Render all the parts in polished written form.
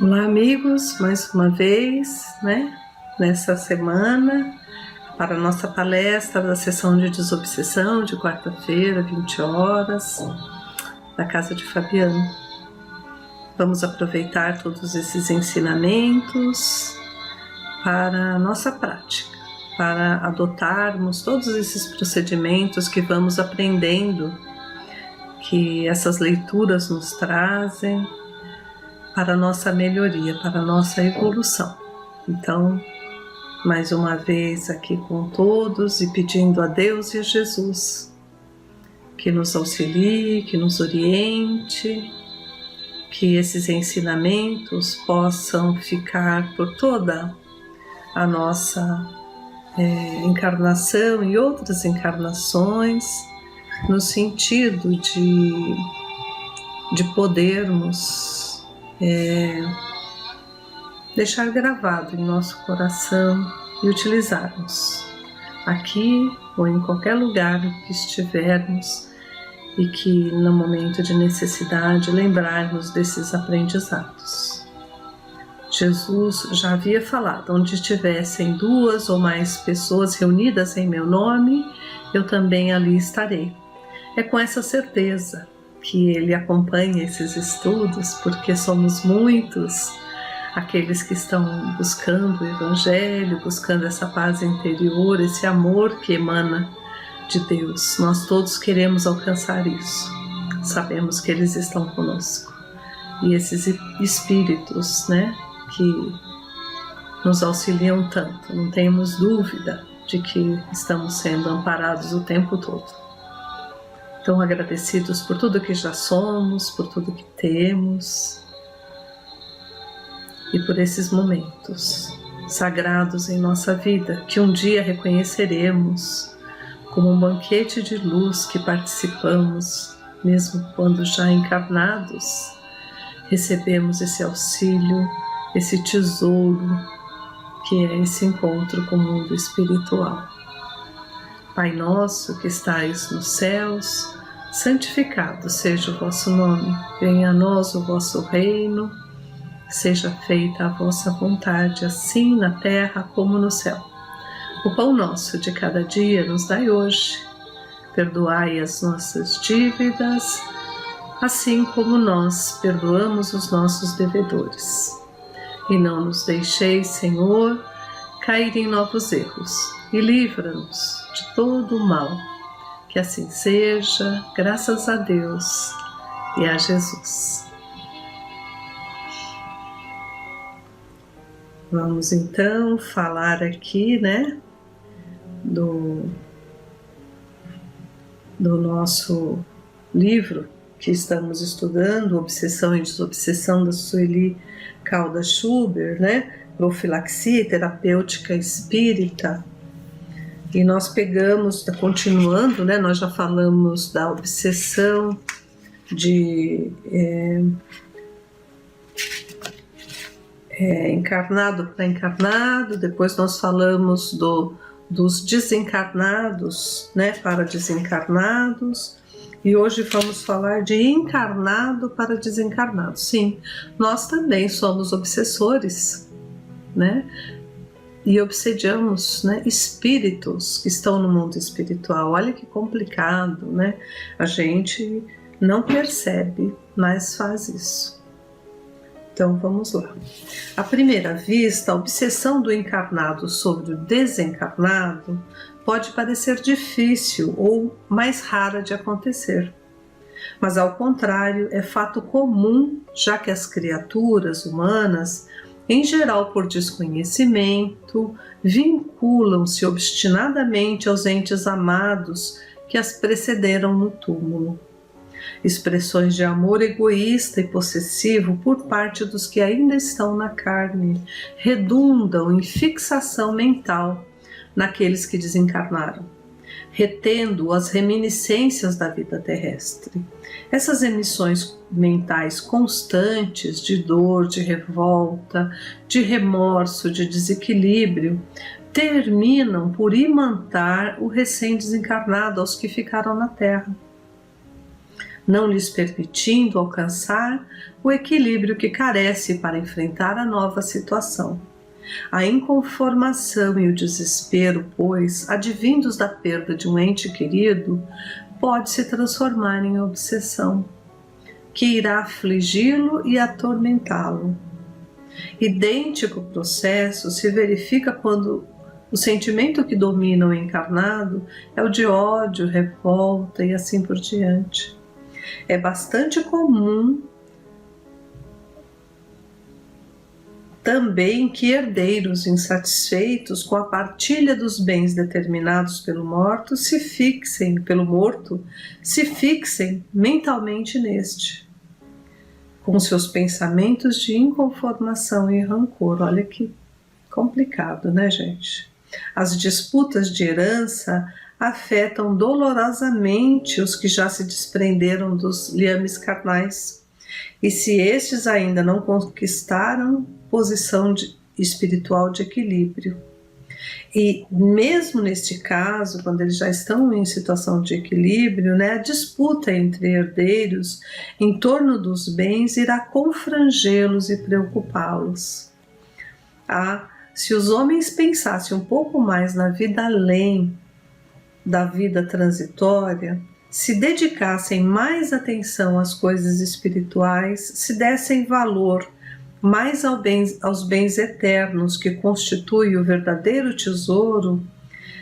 Olá, amigos, mais uma vez, nessa semana, para a nossa palestra da sessão de desobsessão de quarta-feira, 20 horas, da Casa de Fabiano. Vamos aproveitar todos esses ensinamentos para a nossa prática, para adotarmos todos esses procedimentos que vamos aprendendo, que essas leituras nos trazem, para a nossa melhoria, para a nossa evolução. Então, mais uma vez aqui com todos e pedindo a Deus e a Jesus que nos auxilie, que nos oriente, que esses ensinamentos possam ficar por toda a nossa encarnação e outras encarnações, no sentido de podermos deixar gravado em nosso coração e utilizarmos aqui ou em qualquer lugar que estivermos e que no momento de necessidade lembrarmos desses aprendizados. Jesus já havia falado: onde estivessem 2 ou mais pessoas reunidas em meu nome, eu também ali estarei. É com essa certeza que Ele acompanha esses estudos, porque somos muitos aqueles que estão buscando o Evangelho, buscando essa paz interior, esse amor que emana de Deus. Nós todos queremos alcançar isso. Sabemos que eles estão conosco. E esses espíritos, que nos auxiliam tanto, não temos dúvida de que estamos sendo amparados o tempo todo. Então, agradecidos por tudo que já somos, por tudo que temos e por esses momentos sagrados em nossa vida, que um dia reconheceremos como um banquete de luz que participamos, mesmo quando já encarnados, recebemos esse auxílio, esse tesouro que é esse encontro com o mundo espiritual. Pai nosso que estais nos céus, santificado seja o vosso nome. Venha a nós o vosso reino, seja feita a vossa vontade, assim na terra como no céu. O pão nosso de cada dia nos dai hoje. Perdoai as nossas dívidas, assim como nós perdoamos os nossos devedores. E não nos deixeis, Senhor, cair em novos erros, e livra-nos de todo o mal. Que assim seja, graças a Deus e a Jesus. Vamos então falar aqui, do nosso livro que estamos estudando, Obsessão e Desobsessão, da Sueli Caldas Schubert, Profilaxia Terapêutica Espírita. E nós pegamos, continuando, nós já falamos da obsessão de encarnado para encarnado, depois nós falamos dos desencarnados, para desencarnados, e hoje vamos falar de encarnado para desencarnado. Sim, nós também somos obsessores, e obsediamos, espíritos que estão no mundo espiritual. Olha que complicado, A gente não percebe, mas faz isso. Então vamos lá. À primeira vista, a obsessão do encarnado sobre o desencarnado pode parecer difícil ou mais rara de acontecer. Mas ao contrário, é fato comum, já que as criaturas humanas, em geral por desconhecimento, vinculam-se obstinadamente aos entes amados que as precederam no túmulo. Expressões de amor egoísta e possessivo por parte dos que ainda estão na carne redundam em fixação mental naqueles que desencarnaram, retendo as reminiscências da vida terrestre. Essas emissões mentais constantes de dor, de revolta, de remorso, de desequilíbrio, terminam por imantar o recém-desencarnado aos que ficaram na Terra. não lhes permitindo alcançar o equilíbrio que carece para enfrentar a nova situação. A inconformação e o desespero, pois, advindos da perda de um ente querido, pode se transformar em obsessão, que irá afligi-lo e atormentá-lo. Idêntico processo se verifica quando o sentimento que domina o encarnado é o de ódio, revolta e assim por diante. É bastante comum também que herdeiros insatisfeitos com a partilha dos bens determinados pelo morto se fixem mentalmente neste, com seus pensamentos de inconformação e rancor. Olha que complicado, né, gente? As disputas de herança afetam dolorosamente os que já se desprenderam dos liames carnais, e se estes ainda não conquistaram posição espiritual de equilíbrio. E mesmo neste caso, quando eles já estão em situação de equilíbrio, né, a disputa entre herdeiros em torno dos bens irá confrangê-los e preocupá-los. Se os homens pensassem um pouco mais na vida além da vida transitória, se dedicassem mais atenção às coisas espirituais, se dessem valor mais aos bens eternos que constituem o verdadeiro tesouro,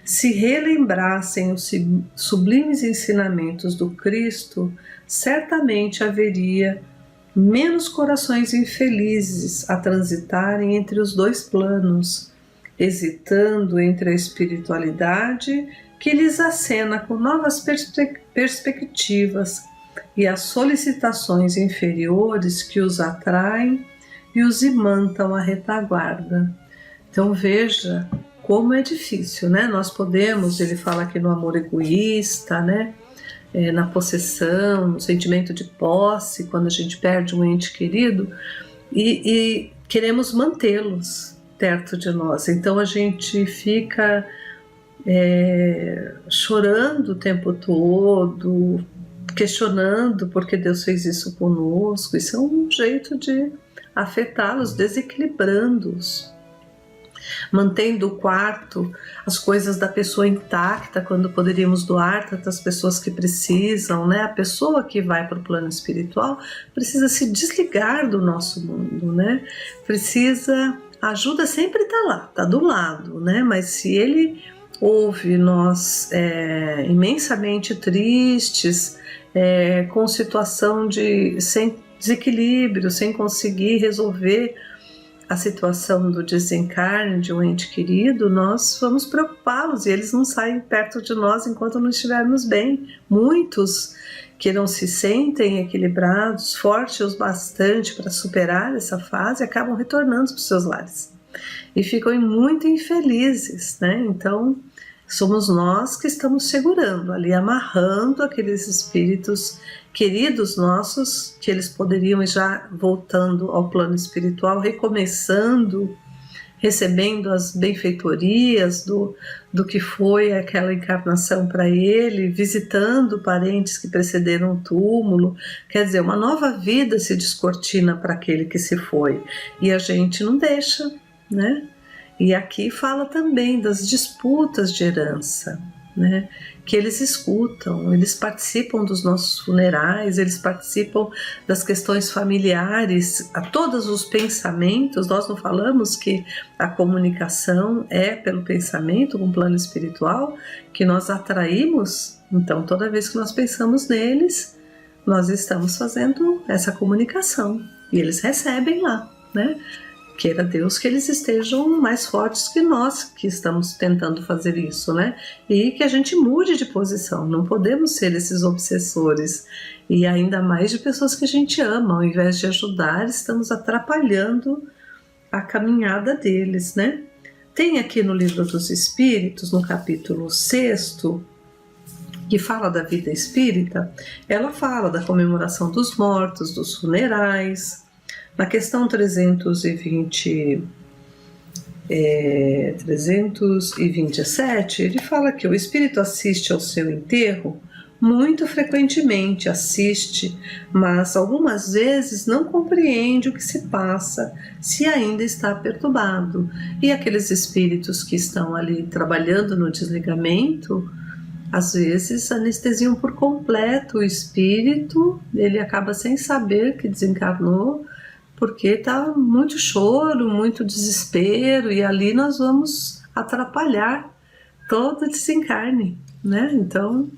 se relembrassem os sublimes ensinamentos do Cristo, certamente haveria menos corações infelizes a transitarem entre os dois planos, hesitando entre a espiritualidade que lhes acena com novas perspectivas e as solicitações inferiores que os atraem e os imantam à retaguarda. Então veja como é difícil, né? Nós podemos, ele fala aqui no amor egoísta, né? Na possessão, no sentimento de posse, quando a gente perde um ente querido, e queremos mantê-los perto de nós. Então a gente fica chorando o tempo todo, questionando por que Deus fez isso conosco. Isso é um jeito de afetá-los, desequilibrando-os, mantendo o quarto, as coisas da pessoa intacta, quando poderíamos doar tantas pessoas que precisam, né? A pessoa que vai para o plano espiritual precisa se desligar do nosso mundo, né? A ajuda sempre está lá, está do lado, né? Mas se ele ouve nós imensamente tristes, com situação sem desequilíbrio, sem conseguir resolver a situação do desencarne de um ente querido, nós vamos preocupá-los e eles não saem perto de nós enquanto não estivermos bem. Muitos que não se sentem equilibrados, fortes o bastante para superar essa fase, acabam retornando para os seus lares e ficam muito infelizes, né? Então, somos nós que estamos segurando ali, amarrando aqueles espíritos queridos nossos, que eles poderiam ir já voltando ao plano espiritual, recomeçando, recebendo as benfeitorias do que foi aquela encarnação para ele, visitando parentes que precederam o túmulo. Quer dizer, uma nova vida se descortina para aquele que se foi. E a gente não deixa, né? E aqui fala também das disputas de herança, né? Que eles escutam, eles participam dos nossos funerais, eles participam das questões familiares, a todos os pensamentos. Nós não falamos que a comunicação é pelo pensamento, com o plano espiritual, que nós atraímos. Então, toda vez que nós pensamos neles, nós estamos fazendo essa comunicação e eles recebem lá, né? Queira Deus que eles estejam mais fortes que nós, que estamos tentando fazer isso, né? E que a gente mude de posição, não podemos ser esses obsessores. E ainda mais de pessoas que a gente ama, ao invés de ajudar, estamos atrapalhando a caminhada deles, né? Tem aqui no Livro dos Espíritos, no capítulo 6º, que fala da vida espírita, ela fala da comemoração dos mortos, dos funerais. Na questão 327, ele fala que o espírito assiste ao seu enterro muito frequentemente assiste, mas algumas vezes não compreende o que se passa, se ainda está perturbado. E aqueles espíritos que estão ali trabalhando no desligamento, às vezes anestesiam por completo o espírito, ele acaba sem saber que desencarnou, porque está muito choro, muito desespero, e ali nós vamos atrapalhar todo o desencarne, né? Então,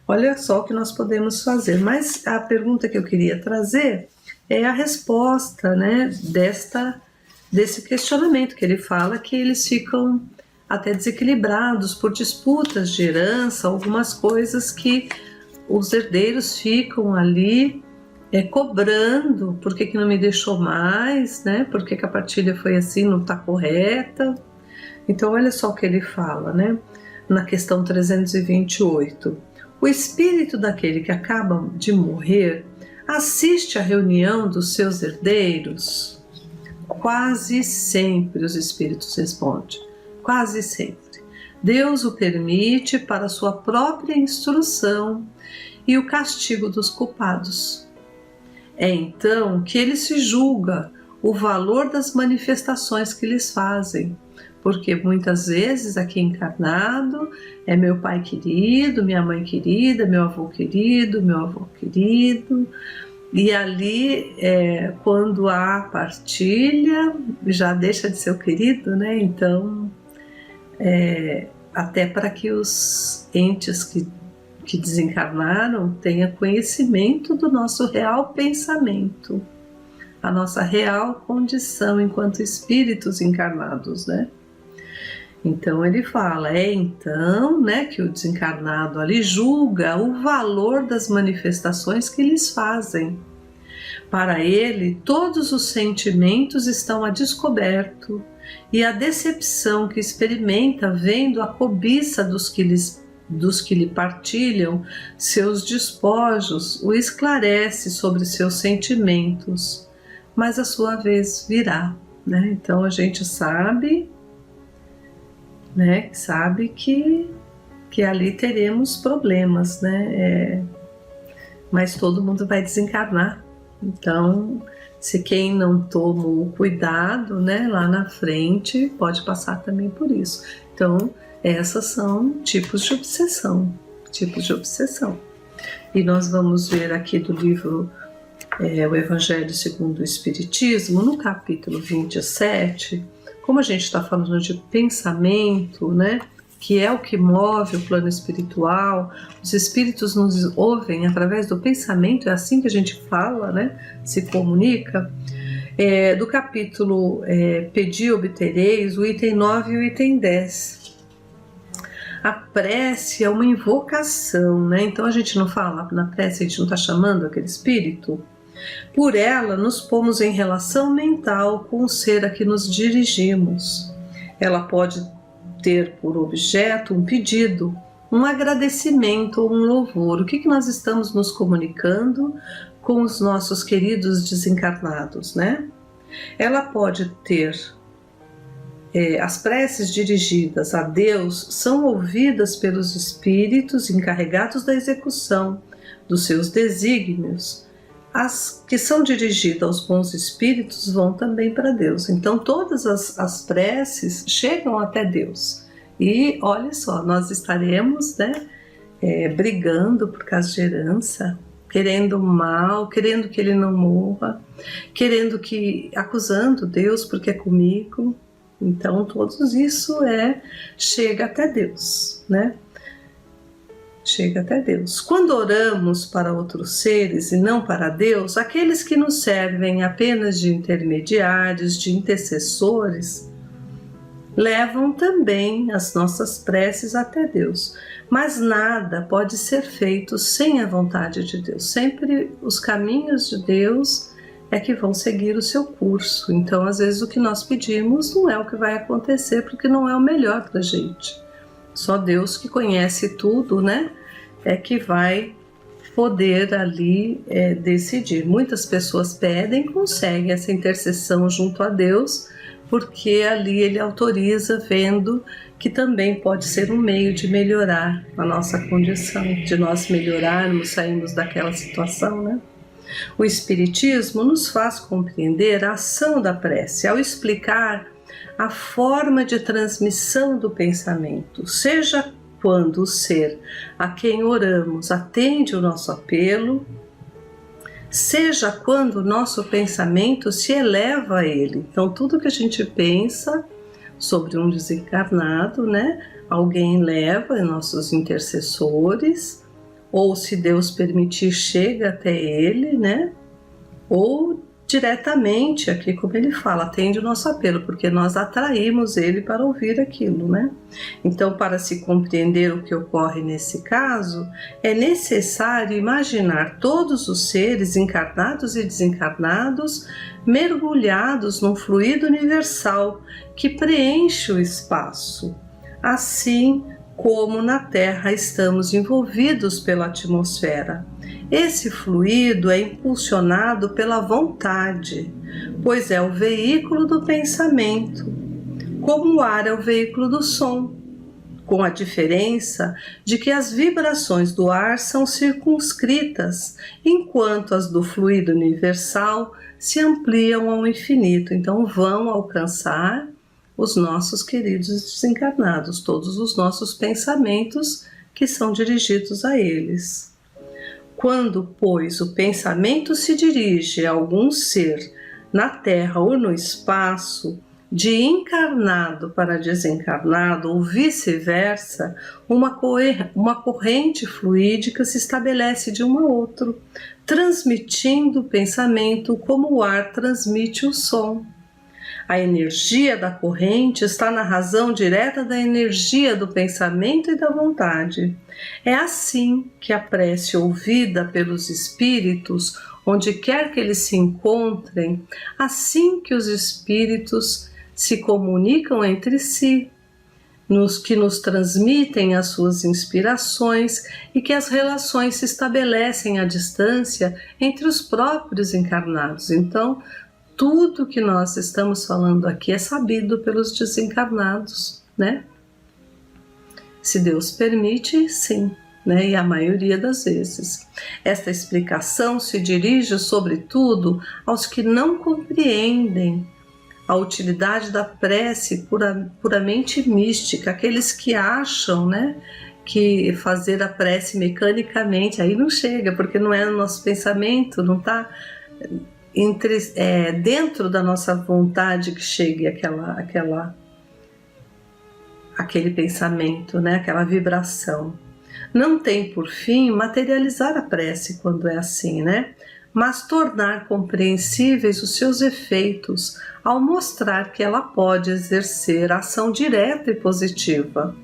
olha só o que nós podemos fazer. Mas a pergunta que eu queria trazer é a resposta, né, desse questionamento que ele fala, que eles ficam até desequilibrados por disputas de herança, algumas coisas que os herdeiros ficam ali cobrando, por que não me deixou mais, né? Por que a partilha foi assim, não está correta. Então olha só o que ele fala, né? Na questão 328. O espírito daquele que acaba de morrer assiste à reunião dos seus herdeiros? Quase sempre os espíritos respondem, quase sempre. Deus o permite para sua própria instrução e o castigo dos culpados. É então que ele se julga o valor das manifestações que lhes fazem, porque muitas vezes aqui encarnado é meu pai querido, minha mãe querida, meu avô querido, e ali quando há partilha já deixa de ser o querido, né? Então até para que os entes que desencarnaram tenham conhecimento do nosso real pensamento, a nossa real condição enquanto espíritos encarnados, né? Então ele fala, então, né, que o desencarnado ali julga o valor das manifestações que lhes fazem. Para ele, todos os sentimentos estão a descoberto, e a decepção que experimenta vendo a cobiça dos que lhe partilham seus despojos o esclarece sobre seus sentimentos, mas a sua vez virá, né? Então a gente sabe, né, que ali teremos problemas, né? Mas todo mundo vai desencarnar. Então, se quem não tomou cuidado, né, lá na frente, pode passar também por isso. Então, essas são tipos de obsessão, E nós vamos ver aqui do livro o Evangelho segundo o Espiritismo, no capítulo 27, como a gente está falando de pensamento, né, que é o que move o plano espiritual, os espíritos nos ouvem através do pensamento, é assim que a gente fala, né, se comunica. Do capítulo Pedi e Obtereis, o item 9 e o item 10. A prece é uma invocação, né? Então a gente não fala na prece, a gente não está chamando aquele espírito. Por ela nos pomos em relação mental com o ser a que nos dirigimos. Ela pode ter por objeto um pedido, um agradecimento ou um louvor. O que nós estamos nos comunicando com os nossos queridos desencarnados, né? Ela pode ter as preces dirigidas a Deus são ouvidas pelos espíritos encarregados da execução dos seus desígnios. As que são dirigidas aos bons espíritos vão também para Deus. Então todas as preces chegam até Deus. E olha só, nós estaremos, né, brigando por causa de herança, querendo mal, querendo que ele não morra, acusando Deus porque é comigo. Então todos isso chega até Deus, né? Chega até Deus. Quando oramos para outros seres e não para Deus, aqueles que nos servem apenas de intermediários, de intercessores, levam também as nossas preces até Deus. Mas nada pode ser feito sem a vontade de Deus. Sempre os caminhos de Deus que vão seguir o seu curso. Então, às vezes, o que nós pedimos não é o que vai acontecer, porque não é o melhor para a gente. Só Deus, que conhece tudo, né, é que vai poder ali decidir. Muitas pessoas pedem, conseguem essa intercessão junto a Deus, porque ali ele autoriza, vendo que também pode ser um meio de melhorar a nossa condição, de nós melhorarmos, sairmos daquela situação, né? O Espiritismo nos faz compreender a ação da prece ao explicar a forma de transmissão do pensamento, seja quando o ser a quem oramos atende o nosso apelo, seja quando o nosso pensamento se eleva a ele. Então, tudo que a gente pensa sobre um desencarnado, né? Alguém leva, nossos intercessores, ou se Deus permitir, chega até ele, né? Ou diretamente, aqui como ele fala, atende o nosso apelo, porque nós atraímos ele para ouvir aquilo, né? Então, para se compreender o que ocorre nesse caso, é necessário imaginar todos os seres encarnados e desencarnados mergulhados num fluido universal que preenche o espaço, assim como na Terra estamos envolvidos pela atmosfera. Esse fluido é impulsionado pela vontade, pois é o veículo do pensamento, como o ar é o veículo do som, com a diferença de que as vibrações do ar são circunscritas, enquanto as do fluido universal se ampliam ao infinito, então vão alcançar os nossos queridos desencarnados, todos os nossos pensamentos que são dirigidos a eles. Quando, pois, o pensamento se dirige a algum ser na Terra ou no espaço, de encarnado para desencarnado ou vice-versa, uma corrente fluídica se estabelece de um a outro, transmitindo o pensamento como o ar transmite o som. A energia da corrente está na razão direta da energia do pensamento e da vontade. É assim que a prece ouvida pelos espíritos, onde quer que eles se encontrem, assim que os espíritos se comunicam entre si, que nos transmitem as suas inspirações e que as relações se estabelecem à distância entre os próprios encarnados. Então, tudo que nós estamos falando aqui é sabido pelos desencarnados, né? Se Deus permite, sim, né? E a maioria das vezes. Esta explicação se dirige, sobretudo, aos que não compreendem a utilidade da prece puramente mística, aqueles que acham, né, que fazer a prece mecanicamente, aí não chega, porque não é no nosso pensamento, não está dentro da nossa vontade que chegue aquele pensamento, né, aquela vibração. Não tem por fim materializar a prece quando é assim, né? Mas tornar compreensíveis os seus efeitos ao mostrar que ela pode exercer ação direta e positiva.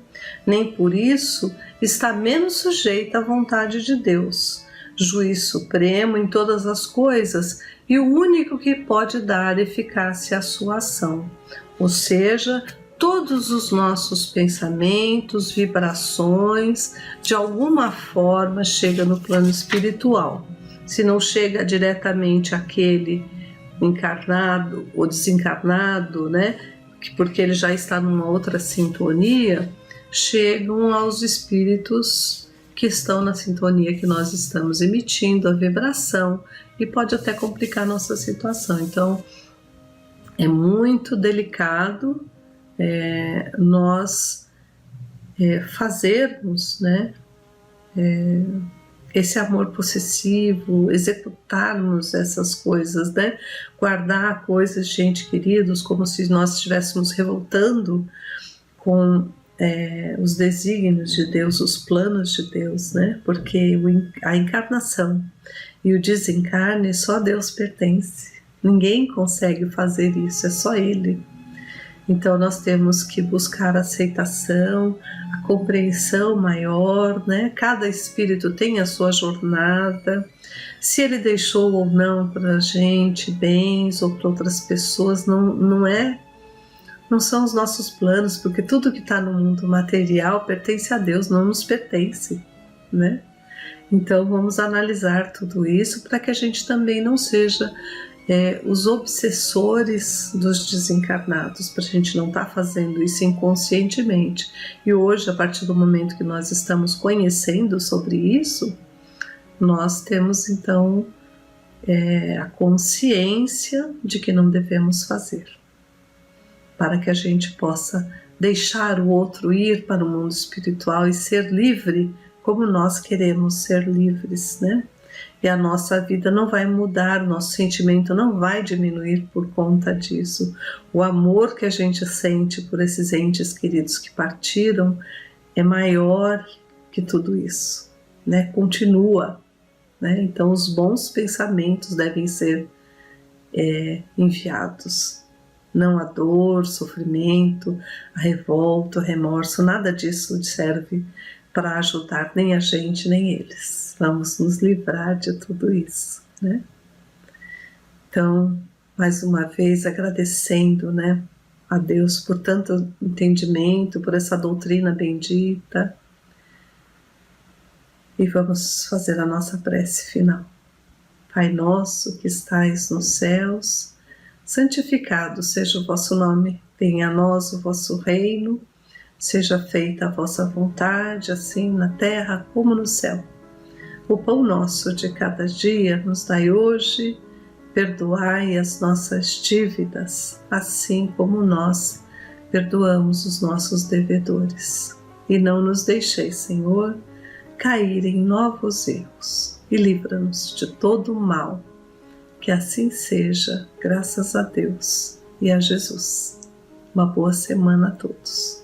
Nem por isso está menos sujeita à vontade de Deus, juiz supremo em todas as coisas e o único que pode dar eficácia à sua ação. Ou seja, todos os nossos pensamentos, vibrações, de alguma forma chegam no plano espiritual. Se não chega diretamente àquele encarnado ou desencarnado, né, porque ele já está numa outra sintonia, chegam aos espíritos que estão na sintonia que nós estamos emitindo, a vibração, e pode até complicar a nossa situação. Então, é muito delicado nós fazermos, né, esse amor possessivo, executarmos essas coisas, né? Guardar coisas, gente queridos, como se nós estivéssemos revoltando com os desígnios de Deus, os planos de Deus, né? Porque a encarnação e o desencarne só a Deus pertence. Ninguém consegue fazer isso, é só Ele. Então nós temos que buscar a aceitação, a compreensão maior, né? Cada espírito tem a sua jornada, se ele deixou ou não para a gente bens ou para outras pessoas, não são os nossos planos, porque tudo que está no mundo material pertence a Deus, não nos pertence, né? Então vamos analisar tudo isso para que a gente também não seja os obsessores dos desencarnados, para a gente não estar fazendo isso inconscientemente. E hoje, a partir do momento que nós estamos conhecendo sobre isso, nós temos então a consciência de que não devemos fazer, para que a gente possa deixar o outro ir para o mundo espiritual e ser livre como nós queremos ser livres, né? E a nossa vida não vai mudar, o nosso sentimento não vai diminuir por conta disso. O amor que a gente sente por esses entes queridos que partiram é maior que tudo isso, né? Continua, né? Então os bons pensamentos devem ser enviados. Não a dor, sofrimento, a revolta, o remorso, nada disso serve para ajudar nem a gente, nem eles. Vamos nos livrar de tudo isso, né? Então, mais uma vez, agradecendo, né, a Deus por tanto entendimento, por essa doutrina bendita. E vamos fazer a nossa prece final. Pai nosso que estais nos céus, santificado seja o vosso nome, venha a nós o vosso reino, seja feita a vossa vontade, assim na terra como no céu. O pão nosso de cada dia nos dai hoje, perdoai as nossas dívidas, assim como nós perdoamos os nossos devedores. E não nos deixeis, Senhor, cair em novos erros, e livra-nos de todo o mal. Que assim seja, graças a Deus e a Jesus. Uma boa semana a todos.